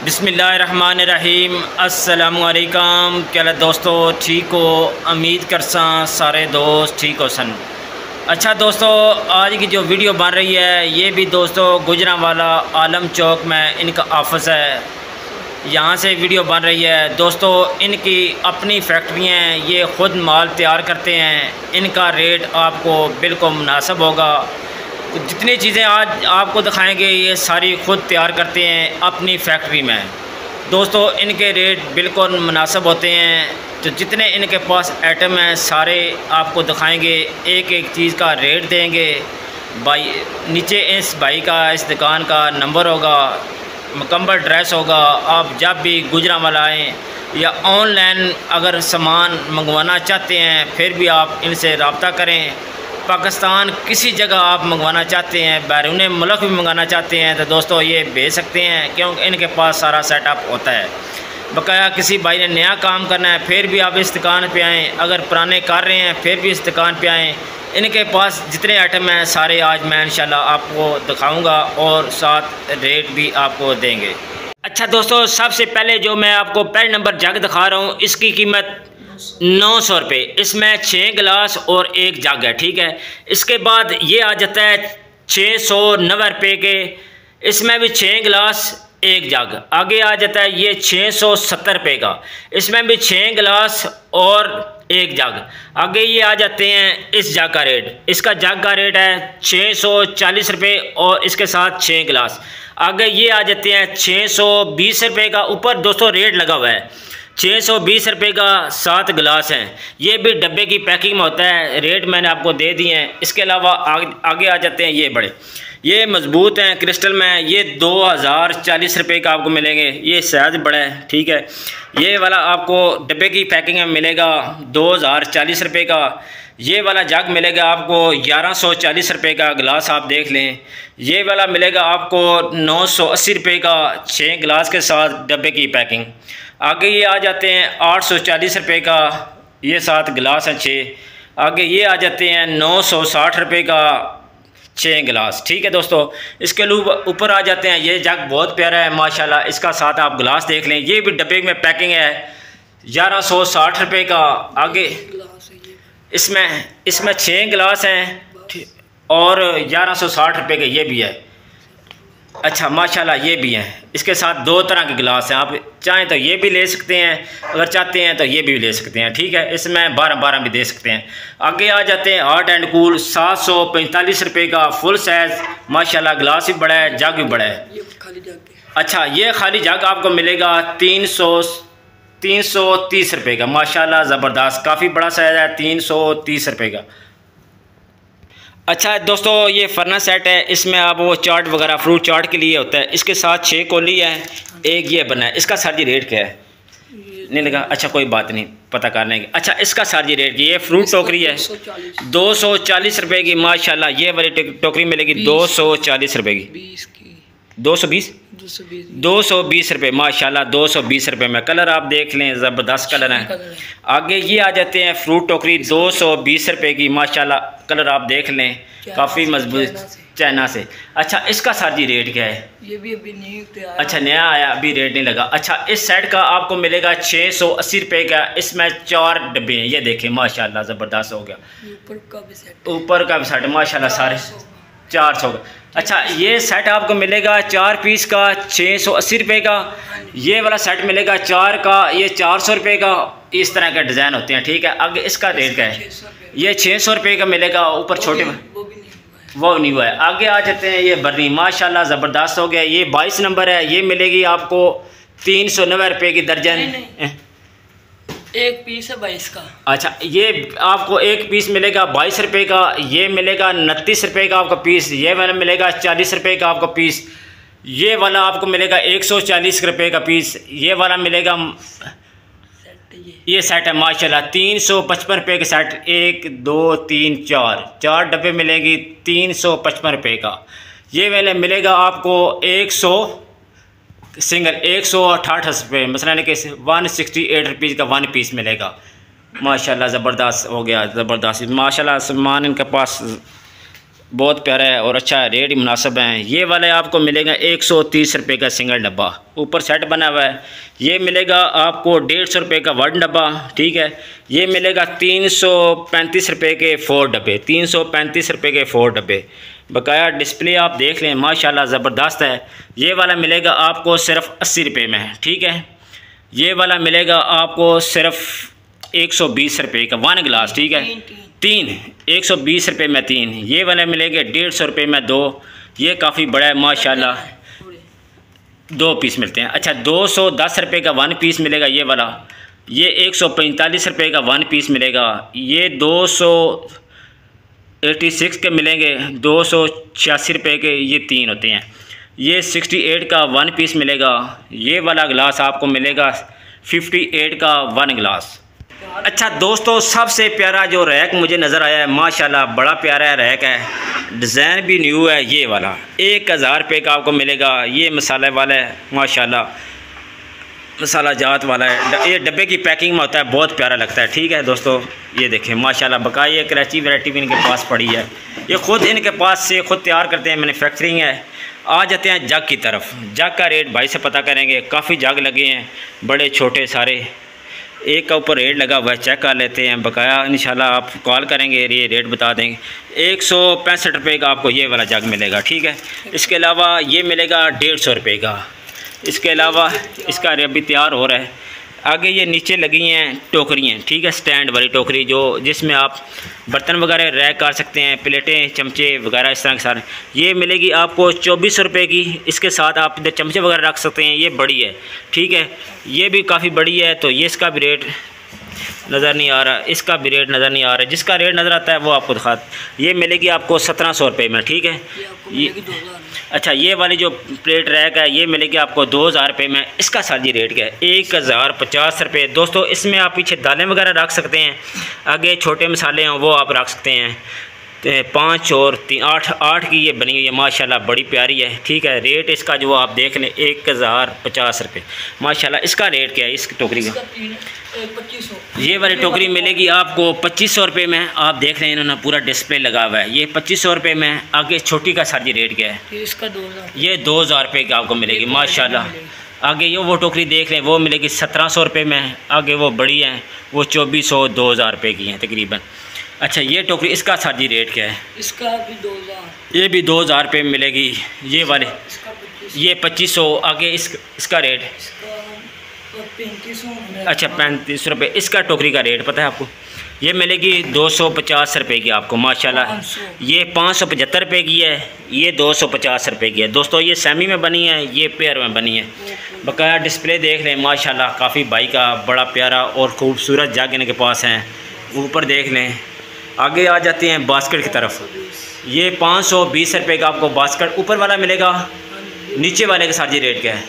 बिस्मिल्लाहिर्रहमानिर्रहीम। अस्सलामुअलैकुम। क्या दोस्तों ठीक हो? उम्मीद करसा सारे दोस्त ठीक हो सन। अच्छा दोस्तों, आज की जो वीडियो बन रही है ये भी दोस्तों गुजरांवाला आलम चौक में इनका ऑफिस है, यहाँ से वीडियो बन रही है। दोस्तों इनकी अपनी फैक्ट्रियाँ हैं, ये ख़ुद माल तैयार करते हैं। इनका रेट आपको बिल्कुल मुनासिब होगा। जितनी चीज़ें आज आपको दिखाएंगे ये सारी ख़ुद तैयार करते हैं अपनी फैक्ट्री में। दोस्तों इनके रेट बिल्कुल मुनासिब होते हैं। तो जितने इनके पास आइटम हैं सारे आपको दिखाएंगे, एक एक चीज़ का रेट देंगे। भाई नीचे इस भाई का, इस दुकान का नंबर होगा, मुकम्मल ड्रेस होगा। आप जब भी गुजरांवाला आएँ या ऑनलाइन अगर सामान मंगवाना चाहते हैं फिर भी आप इनसे रब्ता करें। पाकिस्तान किसी जगह आप मंगवाना चाहते हैं, बैरून मुल्क भी मंगाना चाहते हैं तो दोस्तों ये भेज सकते हैं, क्योंकि इनके पास सारा सेटअप होता है। बकाया किसी भाई ने नया काम करना है फिर भी आप इस दुकान पे आएँ, अगर पुराने कर रहे हैं फिर भी इस दुकान पे आएँ। इनके पास जितने आइटम हैं सारे आज मैं इंशाल्लाह आपको दिखाऊँगा और साथ रेट भी आपको देंगे। अच्छा दोस्तों, सबसे पहले जो मैं आपको पहले नंबर जग दिखा रहा हूँ, इसकी कीमत 900 रुपये। इसमें 6 गिलास और 1 जग है, ठीक है। इसके बाद ये आ जाता है 690 रुपये के, इसमें भी 6 गिलास 1 जग। आगे आ जाता है ये 670 रुपये का, इसमें भी 6 गिलास और 1 जग। आगे ये आ जाते हैं इस जग का रेट, इसका जग का रेट है 640 रुपये और इसके साथ 6 गिलास। आगे ये आ जाते हैं 620 रुपये का, ऊपर दोस्तों रेट लगा हुआ है 620 रुपये का 7 गिलास हैं। ये भी डब्बे की पैकिंग में होता है, रेट मैंने आपको दे दिए हैं। इसके अलावा आगे आ जाते हैं ये बड़े, ये मज़बूत हैं क्रिस्टल में, ये 2040 रुपये का आपको मिलेंगे। ये साइज़ बड़ा है, ठीक है। ये वाला आपको डब्बे की पैकिंग में मिलेगा 2040 रुपये का। ये वाला जग मिलेगा आपको 1140 रुपये का, गिलास आप देख लें। ये वाला मिलेगा आपको 980 रुपये का, 6 गिलास के साथ डब्बे की पैकिंग। आगे ये आ जाते हैं 840 रुपये का, ये 7 गिलास हैं 6। आगे ये आ जाते हैं 960 रुपये का 6 गिलास, ठीक है दोस्तों। इसके ऊपर आ जाते हैं ये जग, बहुत प्यारा है माशाल्लाह, इसका साथ आप गिलास देख लें। ये भी डब्बे में पैकिंग है 1160 रुपये का। आगे इसमें 6 गिलास हैं और 1160 रुपये के ये भी है। अच्छा माशाल्लाह ये भी हैं, इसके साथ 2 तरह के गिलास हैं, आप चाहें तो ये भी ले सकते हैं, अगर चाहते हैं तो ये भी ले सकते हैं, ठीक है। इसमें 12-12 भी दे सकते हैं। आगे आ जाते हैं हॉट एंड कूल, 745 रुपये का फुल साइज़ माशाल्लाह, गिलास भी बड़ा है, जग भी बड़ा है। अच्छा ये खाली जग आपको मिलेगा 330 रुपये का, माशाल्लाह ज़बरदस्त, काफ़ी बड़ा साइज़ है, 330 रुपये का। अच्छा दोस्तों, ये फर्ना सेट है, इसमें आप वो चाट वगैरह फ्रूट चाट के लिए होता है। इसके साथ 6 कोली है, एक ये बना है। इसका सर जी रेट क्या है? नहीं लगा? अच्छा कोई बात नहीं, पता कर लेंगे। अच्छा इसका सर जी रेट, ये फ्रूट टोकरी है 240 रुपये की माशाल्लाह। ये वाली टोकरी मिलेगी 240 रुपये की, 220 रुपये माशाल्लाह, 220 रुपये में। कलर आप देख लें, ज़बरदस्त कलर हैं। आगे ये आ जाते हैं फ्रूट टोकरी 220 रुपये की माशाल्लाह, कलर आप देख लें, काफ़ी मजबूत चाइना से। अच्छा इसका सर जी रेट क्या है? ये भी अभी नहीं, अच्छा नया आया, अभी रेट नहीं लगा। अच्छा इस सेट का आपको मिलेगा 680 रुपये का, इसमें 4 डब्बे हैं, ये देखें माशाल्लाह ज़बरदस्त हो गया। ऊपर का भी सेट माशाल्लाह सारे 400 का। अच्छा ये सेट आपको मिलेगा 4 पीस का 680 रुपये का। ये वाला सेट मिलेगा 4 का, ये 400 रुपये का। इस तरह के डिज़ाइन होते हैं, ठीक है। आगे इसका रेट क्या है? ये 600 रुपये का मिलेगा, ऊपर छोटे वो नहीं हुआ है। आगे आ जाते हैं ये बर्नी माशाल्लाह ज़बरदस्त हो गया, ये 22 नंबर है, ये मिलेगी आपको 390 रुपये की दर्जन। एक पीस है 22 का। अच्छा ये आपको एक पीस मिलेगा 22 रुपये का, ये मिलेगा 29 रुपये का आपका पीस, ये वाला मिलेगा 40 रुपये का आपका पीस, ये वाला आपको मिलेगा 140 रुपये का पीस, ये वाला मिलेगा, ये सेट है माशाल्लाह 355 रुपये का सेट। 1 2 3 4 डब्बे मिलेंगी 355 रुपये का। ये वाला मिलेगा आपको 100 सिंगल 168 रुपये, मसलन कि 168 रुपीज़ का 1 पीस मिलेगा माशाल्लाह। ज़बरदस्त हो गया, ज़बरदस्त माशाल्लाह। सामान इनके पास बहुत प्यारा है और अच्छा रेट ही मुनासिब है। ये वाले आपको मिलेगा 130 रुपये का सिंगल डब्बा, ऊपर सेट बना हुआ है। ये मिलेगा आपको 150 रुपये का 1 डब्बा, ठीक है। ये मिलेगा 335 रुपये के 4 डब्बे, 335 रुपये के 4 डब्बे। बकाया डिस्प्ले आप देख लें, माशाल्लाह ज़बरदस्त है। ये वाला मिलेगा आपको सिर्फ 80 रुपये में, ठीक है। ये वाला मिलेगा आपको सिर्फ 120 रुपये का 1 गिलास, ठीक है। 3 120 रुपये में 3। ये वाले मिलेंगे 150 रुपये में 2। ये काफ़ी बड़ा है माशाल्लाह, 2 पीस मिलते हैं। अच्छा 210 रुपये का 1 पीस मिलेगा ये वाला। ये 145 रुपये का 1 पीस मिलेगा। ये 286 के मिलेंगे, 286 रुपये के ये 3 होते हैं। ये 68 का 1 पीस मिलेगा। ये वाला गिलास आपको मिलेगा 58 का 1 गिलास। अच्छा दोस्तों, सबसे प्यारा जो रैक मुझे नज़र आया है, माशाल्लाह बड़ा प्यारा रैक है, डिज़ाइन भी न्यू है। ये वाला 1000 रुपये का आपको मिलेगा। ये मसाले वाला है, माशाल्लाह मसाला जात वाला है। ये डब्बे की पैकिंग में होता है, बहुत प्यारा लगता है, ठीक है दोस्तों। ये देखें माशाल्लाह बकाया ये कराची वैरायटी भी इनके पास पड़ी है। ये ख़ुद इनके पास से ख़ुद तैयार करते हैं, मैन्युफैक्चरिंग है। आ जाते हैं जग की तरफ। जग का रेट भाई से पता करेंगे। काफ़ी जग लगे हैं, बड़े छोटे सारे, एक का ऊपर रेट लगा हुआ है, चेक कर लेते हैं। बकाया इंशाल्लाह आप कॉल करेंगे, ये रेट बता देंगे। 165 रुपये का आपको ये वाला जग मिलेगा, ठीक है। इसके अलावा ये मिलेगा 150 रुपये का। इसके अलावा इसका अभी तैयार हो रहा है। आगे ये नीचे लगी हैं टोकरियाँ, ठीक है, स्टैंड वाली टोकरी जो जिसमें आप बर्तन वगैरह रैक कर सकते हैं, प्लेटें चमचे वगैरह इस तरह के सारे। ये मिलेगी आपको 24 रुपये की। इसके साथ आप इधर चमचे वगैरह रख सकते हैं। ये बड़ी है, ठीक है, ये भी काफ़ी बड़ी है। तो ये इसका भी रेट नज़र नहीं आ रहा, इसका भी रेट नज़र नहीं आ रहा। जिसका रेट नज़र आता है वो आपको दिखा। ये मिलेगी आपको 1700 रुपये में, ठीक है। ये अच्छा ये वाली जो प्लेट रैक है ये मिलेगी आपको 2000 रुपये में। इसका साजी रेट क्या है? 1050 रुपये। दोस्तों इसमें आप पीछे दालें वगैरह रख सकते हैं, आगे छोटे मसाले हैं वो आप रख सकते हैं। 5 और 3 8 की ये बनी हुई है, माशाल्लाह बड़ी प्यारी है, ठीक है। रेट इसका जो आप देख लें 1050 रुपये, माशाल्लाह। इसका रेट क्या है इस टोकरी का? 2500। ये वाली टोकरी मिलेगी आपको 2500 रुपये में। आप देख रहे हैं इन्होंने पूरा डिस्प्ले लगा हुआ है। ये 2500 रुपये में। आगे छोटी का साजी रेट क्या है? इसका 2000। ये 2000 रुपये की आपको मिलेगी, माशाल्लाह। आगे ये वो टोकरी देख रहे हैं वो मिलेगी 1700 रुपये में। आगे वो बड़ी हैं वो 2400 2000 रुपये की हैं तकरीबन। अच्छा ये टोकरी इसका साजी रेट क्या है? इसका भी 2000। ये भी 2000 रुपये में मिलेगी। ये वाले ये 2500। आगे इसका रेट 3500। अच्छा 35 रुपये इसका टोकरी का रेट पता है आपको? ये मिलेगी 250 रुपये की आपको, माशाल्लाह। ये 575 रुपये की है, ये 250 रुपये की है। दोस्तों ये सेमी में बनी है, ये पेयर में बनी है। बकाया डिस्प्ले देख लें, माशाल्लाह काफ़ी बाई का बड़ा प्यारा और ख़ूबसूरत जग इनके पास हैं। ऊपर देख लें। आगे आ जाते हैं बास्केट की तरफ। ये 520 रुपये का आपको बास्केट ऊपर वाला मिलेगा। नीचे वाले का साजी रेट क्या है?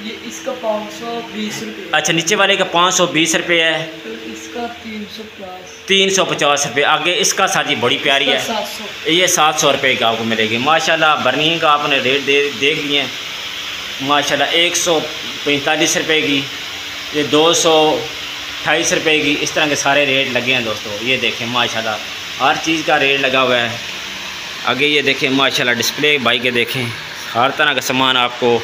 ये इसका 520 रुपये। अच्छा नीचे वाले का 520 रुपये है। तो इसका 350 रुपये। आगे इसका साजी बड़ी प्यारी है, 700। ये 700 रुपये का आपको मिलेगी, माशाल्लाह। बर्निंग का आपने रेट देख लिए माशाल्लाह। 145 रुपये की, ये 228 रुपये की, इस तरह के सारे रेट लगे हैं दोस्तों। ये देखें माशाल्लाह हर चीज़ का रेट लगा हुआ है। आगे ये देखें माशाल्लाह डिस्प्ले भाई के देखें, हर तरह का सामान आपको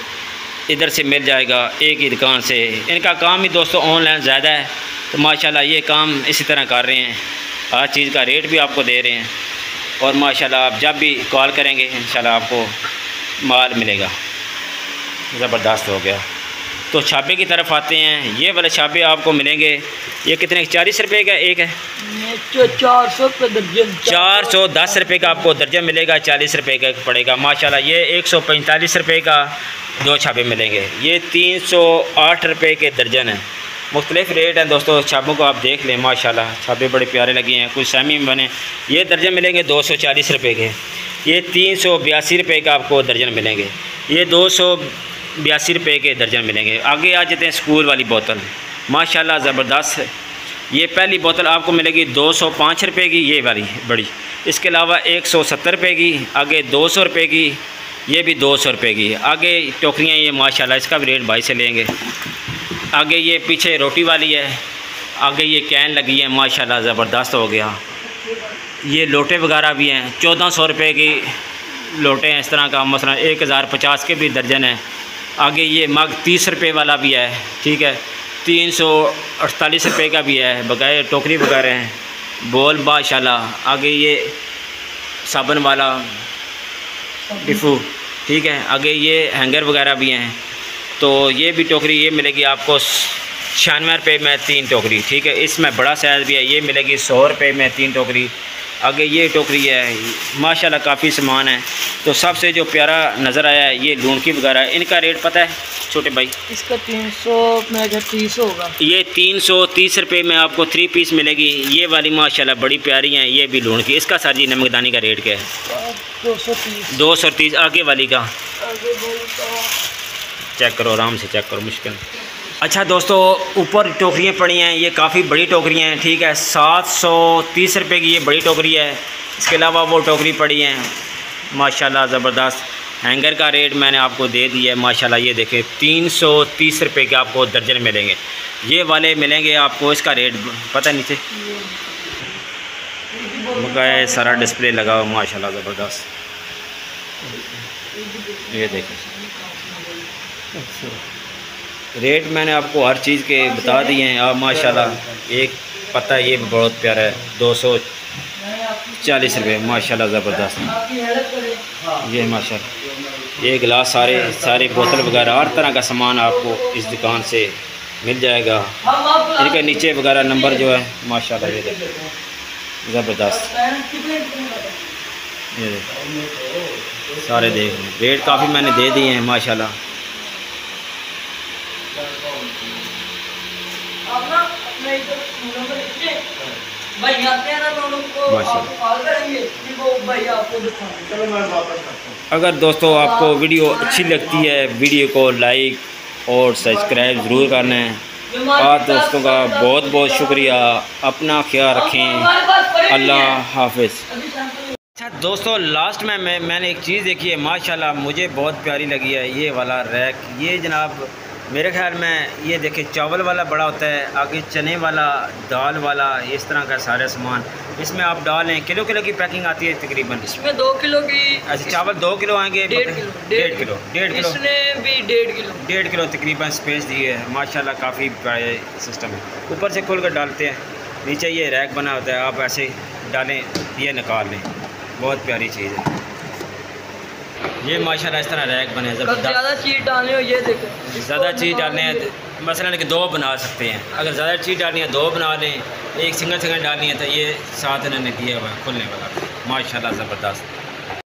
इधर से मिल जाएगा एक ही दुकान से। इनका काम ही दोस्तों ऑनलाइन ज़्यादा है, तो माशाल्लाह ये काम इसी तरह कर रहे हैं। हर चीज़ का रेट भी आपको दे रहे हैं और माशाल्लाह आप जब भी कॉल करेंगे इंशाल्लाह आपको माल मिलेगा। ज़बरदस्त हो गया। तो छापे की तरफ आते हैं। ये वाले छापे आपको मिलेंगे, ये कितने? 40 रुपये का एक है। 400 रुपये दर्जन। 410 रुपये का आपको दर्जन मिलेगा, 40 रुपये का पड़ेगा, माशाल्लाह। ये 145 रुपये का 2 छापे मिलेंगे। ये 308 रुपये के दर्जन है। मुख्तलिफ रेट हैं दोस्तों, छापों को आप देख लें, माशाल्लाह छापे बड़े प्यारे लगे हैं, कुछ सेमी में बने। ये दर्जन मिलेंगे 240 रुपये के। ये 382 रुपये का आपको दर्जन मिलेंगे। ये 282 रुपये के दर्जन मिलेंगे। आगे आ जाते हैं स्कूल वाली बोतल, माशाल्लाह ज़बरदस्त है। ये पहली बोतल आपको मिलेगी 205 रुपये की, ये वाली बड़ी। इसके अलावा 170 रुपये की, आगे 200 रुपये की, ये भी 200 रुपये की। आगे टोकरियाँ ये माशाल्लाह इसका भी रेट भाई से लेंगे। आगे ये पीछे रोटी वाली है, आगे ये कैन लगी है, माशाल्लाह ज़बरदस्त हो गया। ये लोटे वगैरह भी हैं, 1400 रुपये की लोटे हैं इस तरह का, मसलन 1050 के भी दर्जन है। आगे ये मग 30 रुपये वाला भी है, ठीक है, 348 रुपये का भी है, बकाए टोकरी वगैरह हैं, बोल माशाल्लाह। आगे ये साबुन वाला टिफू, ठीक है, आगे ये हैंगर वगैरह भी हैं। तो ये भी टोकरी ये मिलेगी आपको 96 रुपये में 3 टोकरी, ठीक है। इसमें बड़ा साइज़ भी है, ये मिलेगी 100 रुपये में 3 टोकरी। आगे ये टोकरी है, माशाल्लाह काफ़ी सामान है। तो सबसे जो प्यारा नज़र आया है ये लूनकी वगैरह है। इनका रेट पता है छोटे भाई? इसका 300 में अगर 30 होगा, ये 330 रुपये में आपको 3 पीस मिलेगी। ये वाली माशाल्लाह बड़ी प्यारी हैं, ये भी लूनकी। इसका सर जी नमकदानी का रेट क्या है? 230। आगे वाली का चेक करो, आराम से चेक करो, मुश्किल। अच्छा दोस्तों, ऊपर टोकरियाँ पड़ी हैं, ये काफ़ी बड़ी टोकरियाँ हैं, ठीक है। 730 रुपये की ये बड़ी टोकरी है। इसके अलावा वो टोकरी पड़ी हैं माशाल्लाह ज़बरदस्त। हैंगर का रेट मैंने आपको दे दिया है माशाल्लाह। ये देखें 330 रुपये के आपको दर्जन मिलेंगे। ये वाले मिलेंगे आपको, इसका रेट पता नीचे बकाया सारा डिस्प्ले लगा हुआ माशाल्लाह ज़बरदस्त। ये देखें रेट मैंने आपको हर चीज़ के बता दिए हैं आप माशाल्लाह। एक पता ये बहुत प्यारा है, 240 रुपये माशाल्लाह ज़बरदस्त। ये माशाल्लाह ये गिलास, सारे बोतल वगैरह हर तरह का सामान आपको इस दुकान से मिल जाएगा। इनके नीचे वगैरह नंबर जो है माशाल्लाह ये ज़बरदस्त। ये सारे देख लें, रेट काफ़ी मैंने दे दिए हैं माशाल्लाह। अगर दोस्तों आपको वीडियो अच्छी लगती है, वीडियो को लाइक और सब्सक्राइब ज़रूर करना है। आप दोस्तों का बहुत बहुत शुक्रिया। अपना ख्याल रखें। अल्लाह हाफिज़। अच्छा दोस्तों, लास्ट में मैंने एक चीज़ देखी है माशाल्लाह, मुझे बहुत प्यारी लगी है। ये वाला रैक, ये जनाब मेरे ख्याल में ये देखिए चावल वाला बड़ा होता है, आगे चने वाला, दाल वाला, इस तरह का सारे सामान इसमें आप डालें। किलो की पैकिंग आती है तकरीबन। इसमें 2 किलो की। अच्छा चावल 2 किलो आएंगे? 1.5 किलो। इसमें भी 1.5 किलो तकरीबन स्पेस दी है माशाल्लाह। काफ़ी बड़ा सिस्टम है। ऊपर से खोल कर डालते हैं, नीचे ये रैक बना होता है, आप ऐसे डालें, ये निकाल लें। बहुत प्यारी चीज़ है ये माशाल्लाह। इस तरह रैक बने ज़बरदस्त। ज़्यादा चीज़ डालनी हो ये देखो, ज़्यादा चीज़ डालनी है मसलन कि 2 बना सकते हैं। अगर ज़्यादा चीज़ डालनी है 2 बना लें, एक सिंगल डालनी है तो ये साथ इन्होंने दिया हुआ है खुलने वाला माशाल्लाह ज़बरदस्त।